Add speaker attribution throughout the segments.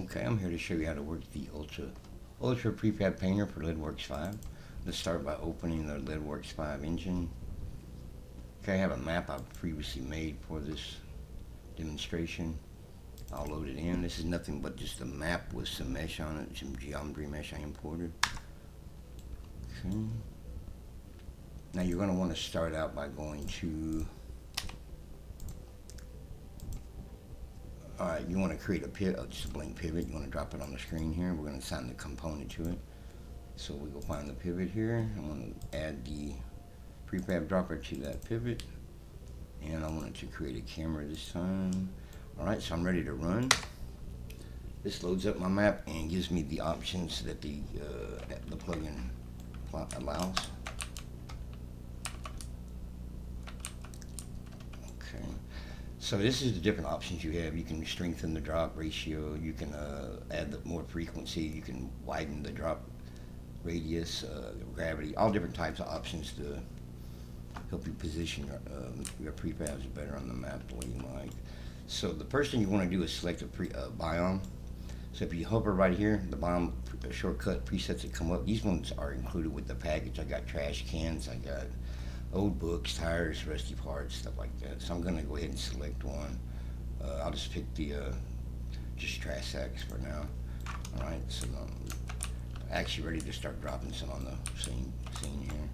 Speaker 1: Okay, I'm here to show you how to work the Ultra Prefab Painter for LeadWorks 5. Let's start by opening the LeadWorks 5 engine. Okay, I have a map I've previously made for this demonstration. I'll load it in. This is nothing but just a map with some mesh on it, some geometry mesh I imported. Okay. Now you're going to want to start out by going to Alright, you want to create a pivot, just a blank pivot. You want to drop it on the screen here. We're going to assign the component to it. So we go find the pivot here. I want to add the prefab dropper to that pivot. And I want it to create a camera this time. Alright, so I'm ready to run. This loads up my map and gives me the options that the plugin allows. Okay. So this is the different options you have. You can strengthen the drop ratio. You can add more frequency. You can widen the drop radius, gravity, all different types of options to help you position your prefabs better on the map the way you like. So the first thing you want to do is select a biome. So if you hover right here, the biome shortcut presets that come up, these ones are included with the package. I got trash cans, I got old books, tires, rusty parts, stuff like that. So I'm going to go ahead and select one. I'll just pick the just trash sacks for now. Alright, so I'm actually ready to start dropping some on the scene here.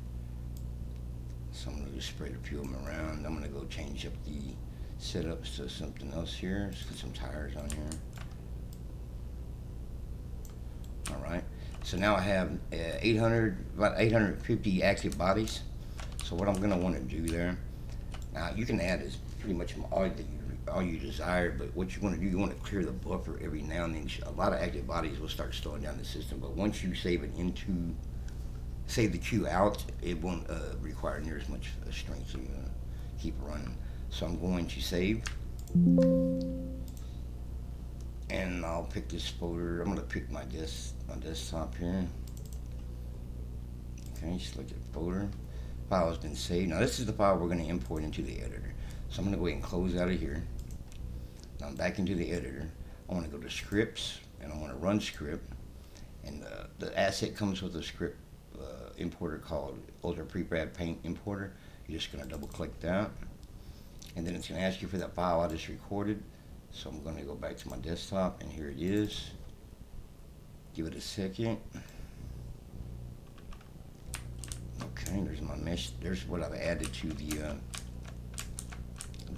Speaker 1: So I'm going to just spread a few of them around. I'm going to go change up the setups to something else here. Let's put some tires on here. Alright, so now I have about 850 active bodies. So what I'm going to want to do there, now you can add is pretty much all you desire, but what you want to do, you want to clear the buffer every now and then. A lot of active bodies will start slowing down the system, but once you save the queue out, it won't require near as much strength, so you're going to keep running. So I'm going to save, and I'll pick this folder. I'm going to pick my desktop here. Okay, select the folder. File has been saved. Now this is the file we're going to import into the editor. So I'm going to go ahead and close out of here. Now I'm back into the editor. I want to go to scripts and I want to run script. And the asset comes with a script importer called Ultra Prefab Paint Importer. You're just going to double click that. And then it's going to ask you for that file I just recorded. So I'm going to go back to my desktop and here it is. Give it a second. Okay, there's my mesh. There's what I've added to the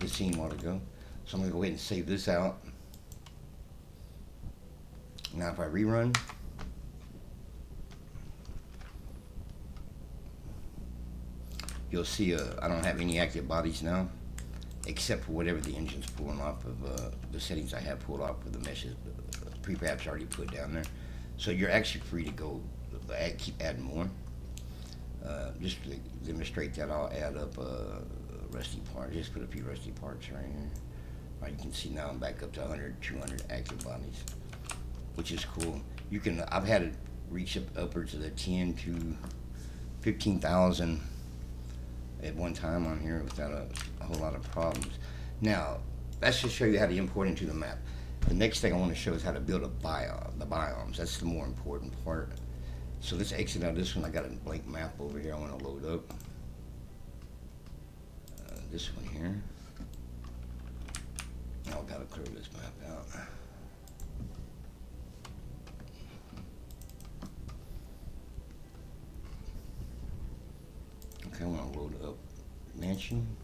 Speaker 1: scene a while ago. So I'm going to go ahead and save this out. Now if I rerun, you'll see I don't have any active bodies now, except for whatever the engine's pulling off of the settings I have pulled off of the meshes. Prefab's already put down there. So you're actually free to go keep adding more. Just to demonstrate that, I'll add up rusty parts. Just put a few rusty parts right here. Right, you can see now I'm back up to 100, 200 active bodies, which is cool. You can, I've had it reach up upwards of the 10 to 15,000 at one time on here without a whole lot of problems. Now, that's just show you how to import into the map. The next thing I want to show is how to build the biomes. That's the more important part. So let's exit out this one. I got a blank map over here I want to load up. This one here. Now I've got to clear this map out. Okay, I want to load up mansion.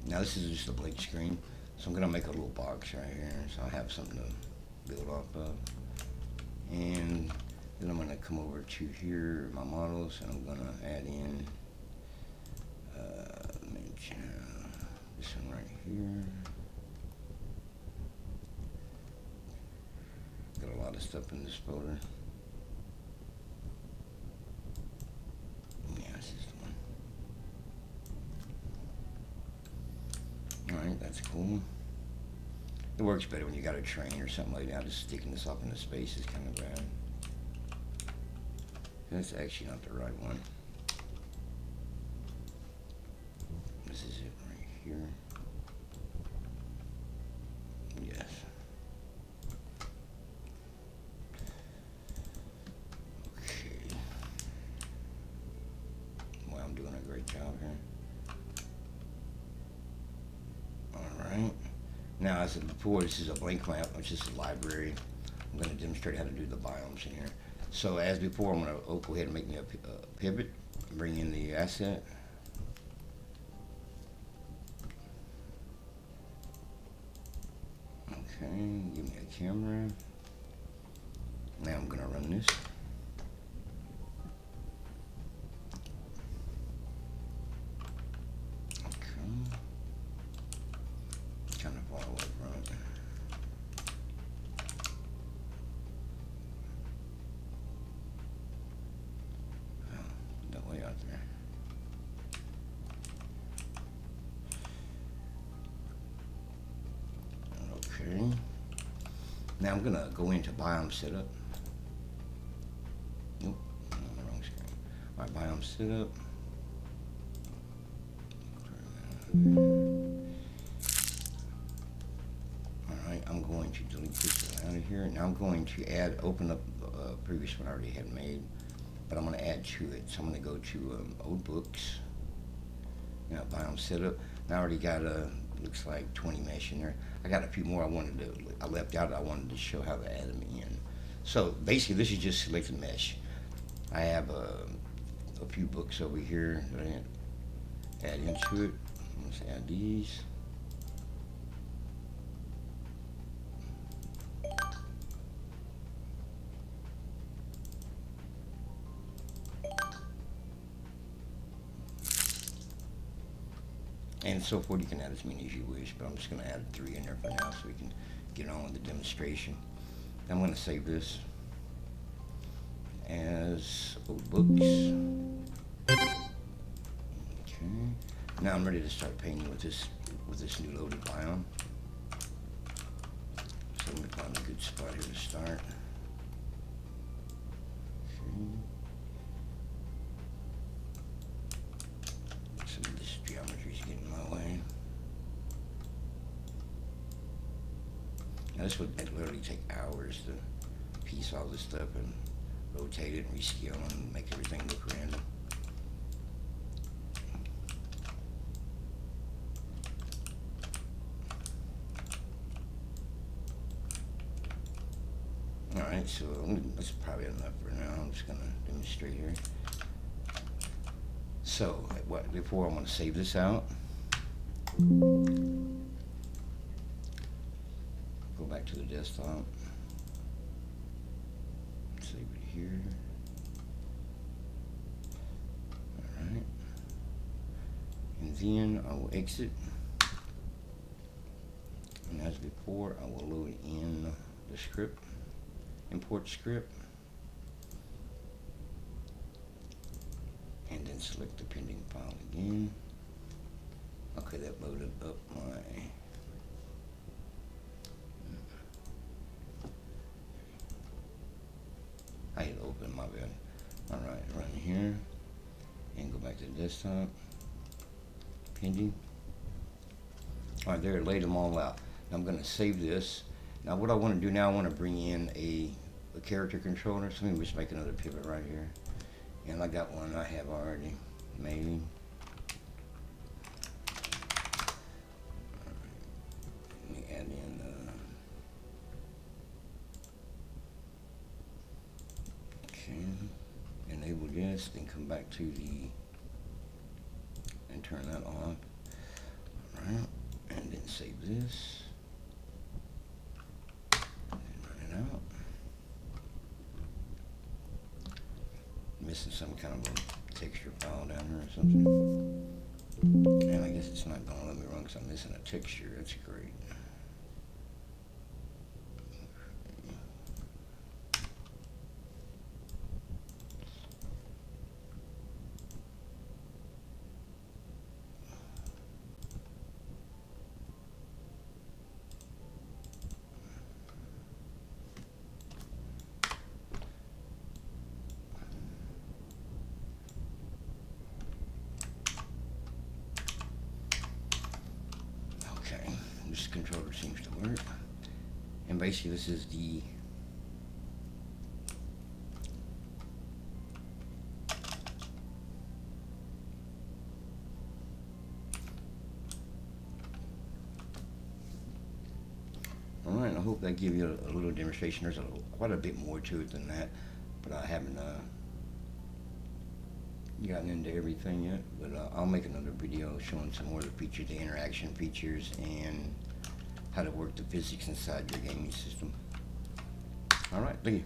Speaker 1: Now this is just a blank screen. So I'm going to make a little box right here so I have something to build off of. And then I'm going to come over to here, my models, and I'm going to add in this one right here. Got a lot of stuff in this folder. Yeah, this is the one. Alright, that's cool. It works better when you got a train or something like that. Just sticking this up in the space is kind of bad. That's actually not the right one. This is it right here. Yes. out here. Alright. Now, as I said before, this is a blank map, which is a library. I'm going to demonstrate how to do the biomes in here. So, as before, I'm going to go ahead and make me a pivot, bring in the asset. Okay, give me a camera. Now I'm going to run this. Kind of far away from it. Oh, no way out there. Okay. Now I'm gonna go into biome setup. Nope, I'm on the wrong screen. Alright, biome setup. I'm going to delete this out of here. Now I'm going to open up a previous one I already had made, but I'm going to add to it. So I'm going to go to old books. Now biome setup. Now I already got looks like 20 mesh in there. I got a few more I left out. I wanted to show how to add them in. So basically this is just selected mesh. I have a few books over here that I add into it. Let's add these. And so forth. You can add as many as you wish, but I'm just going to add 3 in there for now so we can get on with the demonstration. I'm going to save this as old books. Okay. Now I'm ready to start painting with this new loaded biome. So I'm going to find a good spot here to start. Okay. Some of this geometry is getting in my way. Now this would literally take hours to piece all this stuff and rotate it and rescale and make everything look random. Alright, so that's probably enough for now. I'm just going to demonstrate here. So, before I'm going to save this out. Go back to the desktop. Save it here. Alright. And then I will exit. And as before, I will load in the script. Import script. And then select the pending file again. Okay, that loaded up my I had to open my bed. Alright, run here and go back to the desktop. Pending. Alright, there, it laid them all out. Now I'm going to save this. Now what I want to do now, I want to bring in a character controller. So let me just make another pivot right here. And I got one I have already made. Let me add in okay. Enable this, then come back to and turn that on. Alright, and then save this. Out. Missing some kind of a texture file down here or something. And I guess it's not going to let me run because I'm missing a texture. That's great. This controller seems to work. And basically this is the hope that give you a little demonstration. There's quite a bit more to it than that, but I haven't gotten into everything yet. But I'll make another video showing some more of the features, the interaction features, and how to work the physics inside your gaming system. All right, thank you.